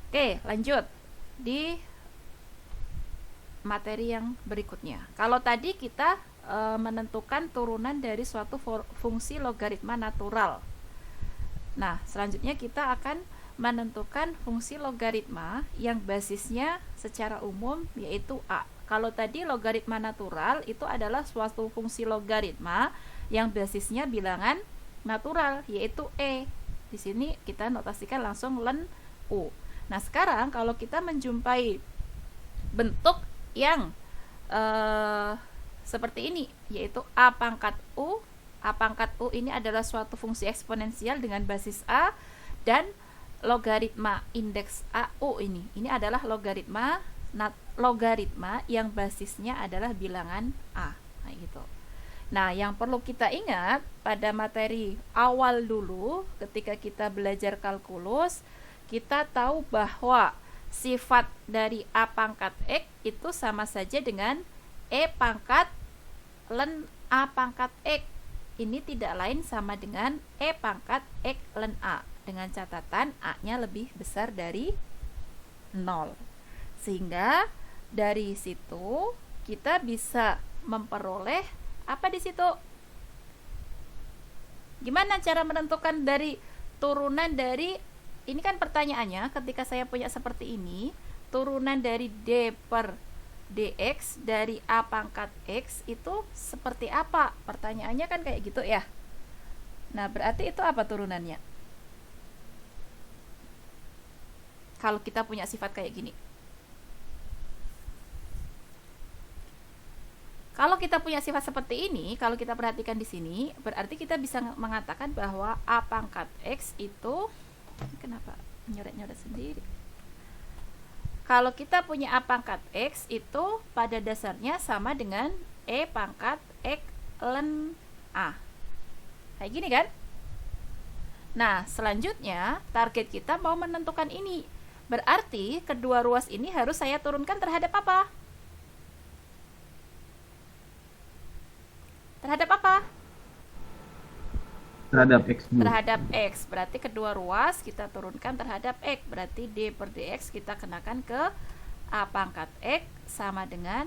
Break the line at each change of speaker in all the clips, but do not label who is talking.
Oke, lanjut di materi yang berikutnya. Kalau tadi kita menentukan turunan dari suatu fungsi logaritma natural. Nah, selanjutnya kita akan menentukan fungsi logaritma yang basisnya secara umum yaitu A. Kalau tadi logaritma natural itu adalah suatu fungsi logaritma yang basisnya bilangan natural yaitu E. Di sini kita notasikan langsung len U. Nah, sekarang kalau kita menjumpai bentuk yang seperti ini, yaitu A pangkat U. A pangkat U ini adalah suatu fungsi eksponensial dengan basis A, dan logaritma indeks AU ini adalah logaritma yang basisnya adalah bilangan A. Nah, gitu. Nah, yang perlu kita ingat pada materi awal dulu ketika kita belajar kalkulus, kita tahu bahwa sifat dari A pangkat X itu sama saja dengan E pangkat ln A pangkat X. Ini tidak lain sama dengan E pangkat X ln A, dengan catatan A-nya lebih besar dari 0. Sehingga dari situ kita bisa memperoleh apa di situ? Gimana cara menentukan dari turunan dari, ini kan pertanyaannya ketika saya punya seperti ini, turunan dari D per dx dari A pangkat X itu seperti apa? Pertanyaannya kan kayak gitu ya. Nah, berarti itu apa turunannya? Kalau kita punya sifat kayak gini. Kalau kita punya sifat seperti ini, kalau kita perhatikan di sini, berarti kita bisa mengatakan bahwa A pangkat X itu, kenapa nyoret-nyoret sendiri? Kalau kita punya A pangkat X itu pada dasarnya sama dengan E pangkat X ln A. Kayak gini kan? Nah, selanjutnya target kita mau menentukan ini. Berarti kedua ruas ini harus saya turunkan terhadap apa? Terhadap apa?
Terhadap X, Bu.
Terhadap X. Berarti kedua ruas kita turunkan terhadap X. Berarti D per dx kita kenakan ke A pangkat X sama dengan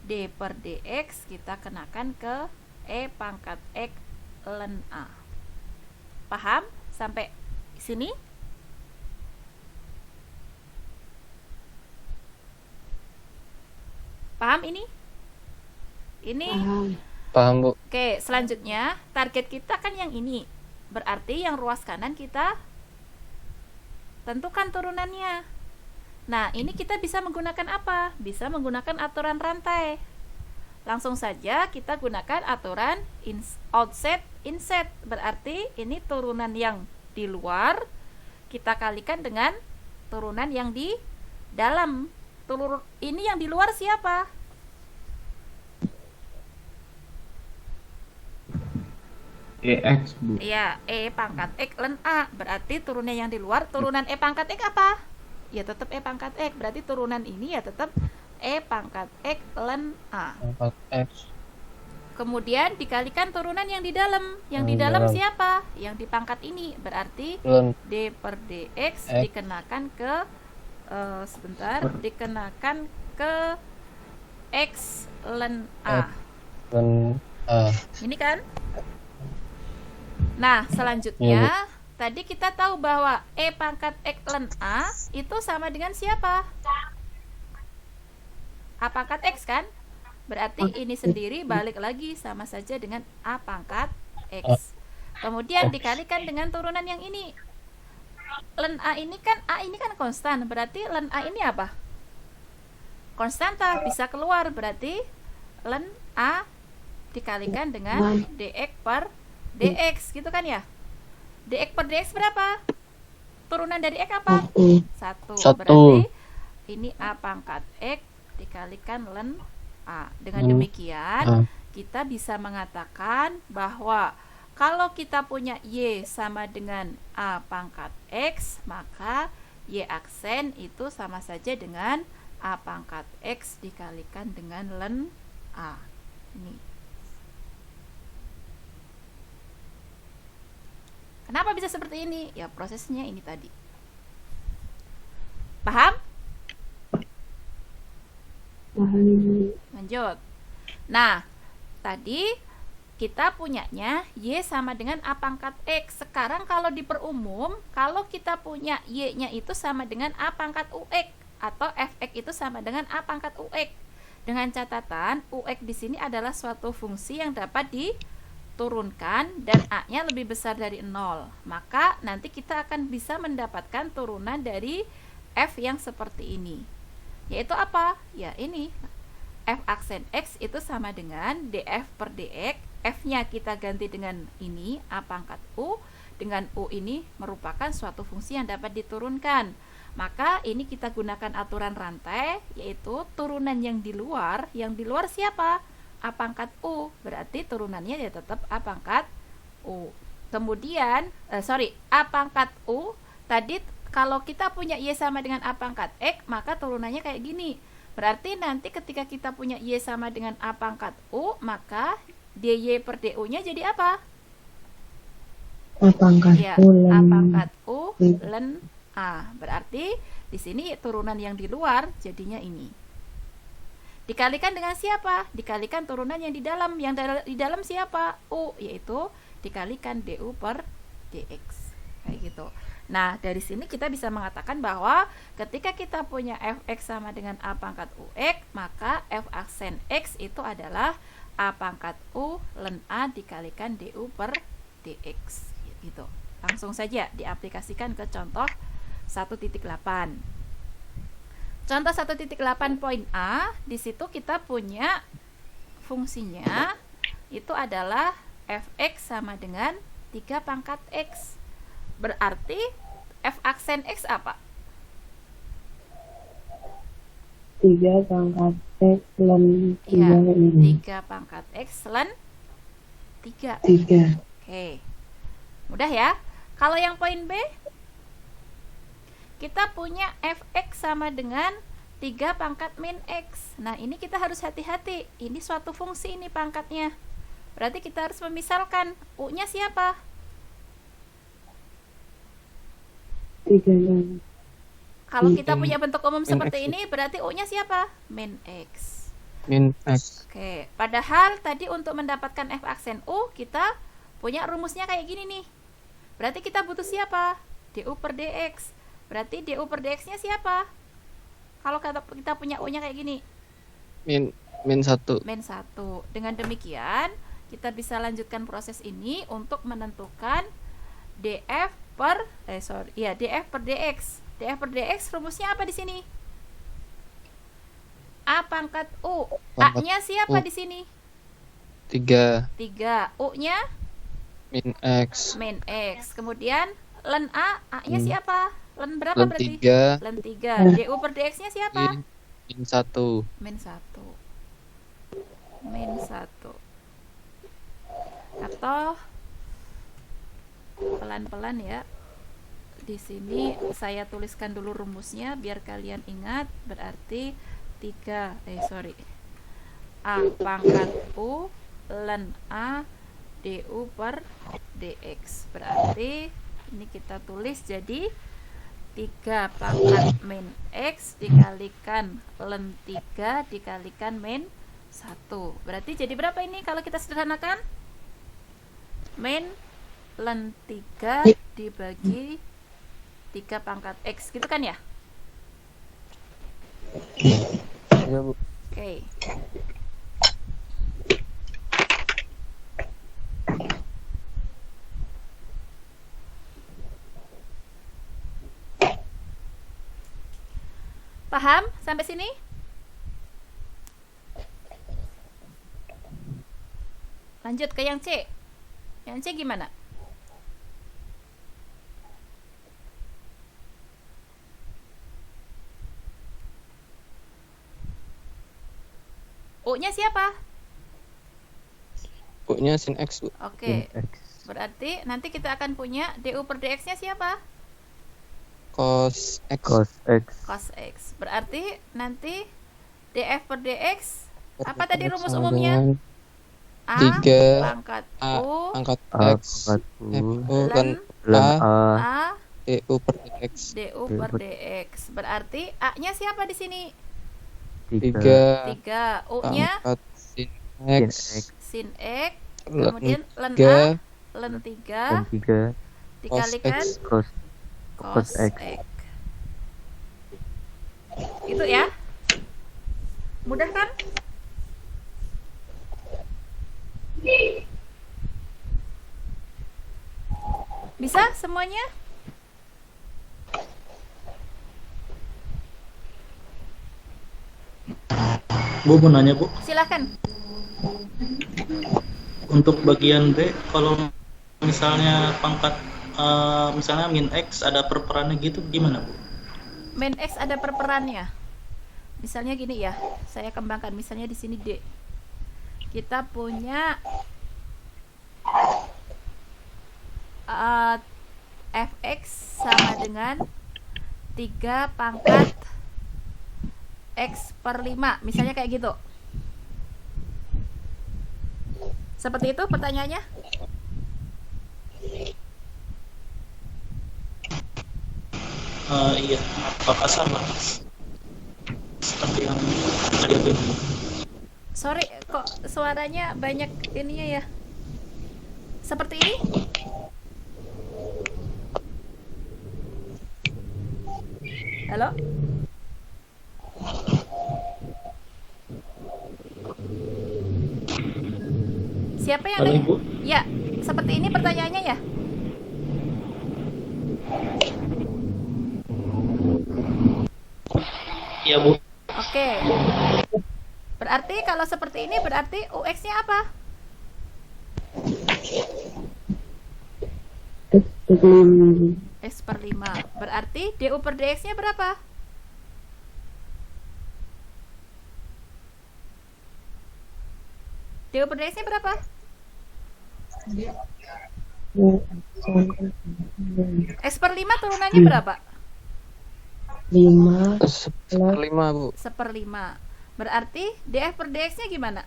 D per dx kita kenakan ke E pangkat X ln A. Paham sampai sini? Paham ini? Ini
Paham, Bu.
Oke, selanjutnya target kita kan yang ini. Berarti yang ruas kanan kita tentukan turunannya. Nah, ini kita bisa menggunakan apa? Bisa menggunakan aturan rantai. Langsung saja kita gunakan aturan outside inset. Berarti ini turunan yang di luar kita kalikan dengan turunan yang di dalam. Ini yang di luar siapa?
EX, Bu.
Iya, E pangkat X ln A. Berarti turunan yang di luar, turunan E pangkat X apa? Ya tetap E pangkat X. Berarti turunan ini ya tetap E pangkat X ln A.
Pangkat X.
Kemudian dikalikan turunan yang di dalam. Yang di dalam siapa? Yang di pangkat ini. Berarti
Ln
D per dx dikenakan ke dikenakan ke X ln A.
ln A.
Ini kan? Nah, selanjutnya tadi kita tahu bahwa E pangkat X ln A itu sama dengan siapa? A pangkat X kan? Berarti ini sendiri balik lagi sama saja dengan A pangkat X. Kemudian dikalikan dengan turunan yang ini. Ln A ini kan konstan. Berarti ln A ini apa? Konstanta, bisa keluar. Berarti ln A dikalikan dengan dx per dx, gitu kan ya? Dx per dx berapa? Turunan dari x apa? 1. Berarti ini A pangkat x dikalikan ln A. Dengan demikian kita bisa mengatakan bahwa kalau kita punya Y sama dengan A pangkat X, maka Y aksen itu sama saja dengan A pangkat X dikalikan dengan ln A. Ini. Kenapa bisa seperti ini? Ya prosesnya ini tadi. Paham?
Paham.
Lanjut. Nah, tadi kita punyanya Y sama dengan A pangkat X. Sekarang kalau diperumum, kalau kita punya Y-nya itu sama dengan A pangkat UX atau Fx itu sama dengan A pangkat UX. Dengan catatan UX di sini adalah suatu fungsi yang dapat diturunkan dan A-nya lebih besar dari 0. Maka nanti kita akan bisa mendapatkan turunan dari F yang seperti ini. Yaitu apa? Ya ini. F aksen X itu sama dengan df per dx. F-nya kita ganti dengan ini, A pangkat U. Dengan U ini merupakan suatu fungsi yang dapat diturunkan. Maka ini kita gunakan aturan rantai, yaitu turunan yang di luar siapa? A pangkat U. Berarti turunannya ya tetap A pangkat U. Kemudian, A pangkat U. Tadi kalau kita punya Y sama dengan A pangkat X, maka turunannya kayak gini. Berarti nanti ketika kita punya Y sama dengan A pangkat U, maka dy per du-nya jadi apa?
A pangkat
Ya,
U
A
ln
pangkat U ln A. Berarti di sini turunan yang di luar jadinya ini. Dikalikan dengan siapa? Dikalikan turunan yang di dalam. Yang di dalam siapa? U, yaitu dikalikan du per dx. Kayak gitu. Nah, dari sini kita bisa mengatakan bahwa ketika kita punya fx sama dengan A pangkat ux, maka f aksen x itu adalah A pangkat u ln A dikalikan du per dx. Gitu. Langsung saja diaplikasikan ke contoh 1.8. Contoh 1.8 poin A, di situ kita punya fungsinya itu adalah fx sama dengan 3 pangkat x. Berarti f aksen x apa?
3 pangkat X ln 3
Ya,
ini.
3 pangkat x ln 3.
3.
Oke. Mudah ya. Kalau yang poin B, kita punya fx sama dengan 3 pangkat min x. Nah, ini kita harus hati-hati. Ini suatu fungsi ini pangkatnya. Berarti kita harus memisalkan. U-nya siapa?
3 ln.
Kalau
Min
kita punya bentuk umum
min
seperti
X.
ini, berarti U-nya siapa? Min x.
Min X.
Oke, padahal tadi untuk mendapatkan f aksen U, kita punya rumusnya kayak gini nih. Berarti kita butuh siapa? du per dx. Berarti du per dx-nya siapa? Kalau kita punya U-nya kayak gini,
Min 1.
min 1. Dengan demikian, kita bisa lanjutkan proses ini untuk menentukan df per dx. df per dx rumusnya apa di sini? A pangkat U.
Pangkat
A-nya siapa
U.
di sini?
3
3. U-nya
min X.
min x. Kemudian ln A, A-nya
Hmm.
siapa? Ln berapa
Ln
berarti?
3
Ln 3. du per dx-nya siapa?
min 1.
Min 1. Min 1. Atau pelan-pelan ya. Di sini saya tuliskan dulu rumusnya biar kalian ingat. Berarti A pangkat U ln A du per dx. Berarti ini kita tulis jadi 3 pangkat min x dikalikan ln 3 dikalikan min 1. Berarti jadi berapa ini kalau kita sederhanakan? Min ln 3 dibagi 3 pangkat X, gitu kan ya?
Ya, Bu.
Oke. Paham sampai sini? Lanjut ke yang C. Yang C gimana? U-nya siapa?
U-nya sin X, Bu.
Oke.
X.
Berarti nanti kita akan punya du per dx-nya siapa?
Cos X.
Cos X.
Cos x. Berarti nanti df per dx apa tadi
X
rumus
sama
umumnya?
dengan
A
3
pangkat
A
U
angkat
A
X.
pangkat
F
U
U
ln
kan
ln
A
A
A
DU per DX.
DU per DX. Berarti A-nya siapa di sini?
3
3. U-nya
pangkat sin X.
sin X.
Ln
Kemudian ln
3
A, ln 3
dan 3
dikalikan
cos
cos
X.
X. Itu ya. Mudah kan? Bisa semuanya?
Bu mau nanya Bu,
Silahkan.
untuk bagian D kalau misalnya pangkat misalnya min X ada perperannya gitu gimana Bu?
Min X ada perperannya. Misalnya gini ya, saya kembangkan. Misalnya di sini D. Kita punya fx sama dengan 3 pangkat x per 5. Misalnya kayak gitu. Seperti itu pertanyaannya?
Iya, apakah sama seperti yang tadi aku bilang?
Sorry, kok suaranya banyak ininya ya? Seperti ini? Halo? Siapa yang
Halo
nanya?
Ibu,
Ya, seperti ini pertanyaannya ya?
iya Bu.
Oke. Berarti kalau seperti ini berarti UX-nya apa?
X per 5.
X per 5. Berarti DU per DX-nya berapa? DU per DX-nya berapa?
Ya,
X per 5 turunannya berapa?
5
1/5 Bu.
1/5. Berarti DF per DX-nya gimana?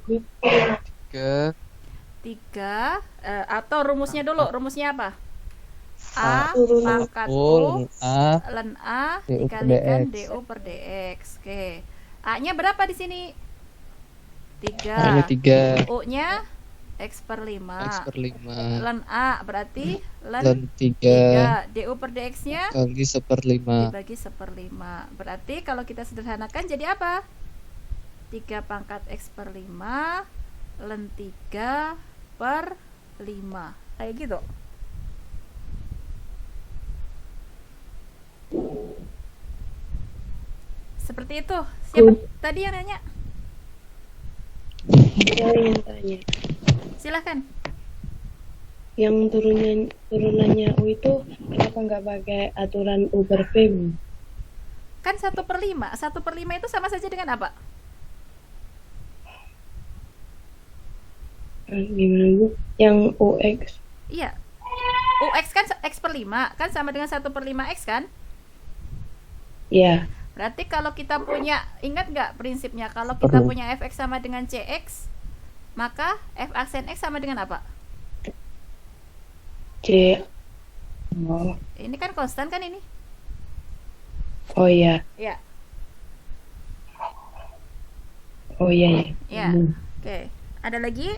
3
3 atau rumusnya dulu. Rumusnya apa? A
A
pangkat
U
U
A
ln A
DU per
dikalikan
DX.
DU per DX. Oke. A-nya berapa di sini?
A-nya
3.
3
U-nya X per 5.
X per 5
Ln A berarti ln
dan 3
3. DU per DX-nya
kali 1/5
dibagi 1/5. Berarti kalau kita sederhanakan jadi apa? 3 pangkat X per 5 ln 3 per 5. Kayak gitu. Seperti itu. Siapa tadi yang nanya?
Saya yang tanya.
Silahkan.
Yang turunannya U itu kenapa nggak pakai aturan U per V, Bu?
Kan 1/5. 1/5 itu sama saja dengan apa?
Gimana, Bu? Yang UX.
Iya. UX kan X per 5 kan sama dengan 1/5 X kan?
Ya,
Berarti kalau kita punya, ingat nggak prinsipnya? Kalau kita punya fx sama dengan cx, maka f aksen x sama dengan apa?
C. Oh,
Ini kan konstan kan ini?
oh ya.
Ya.
Oh iya ya.
Ya. Oke. Ada lagi?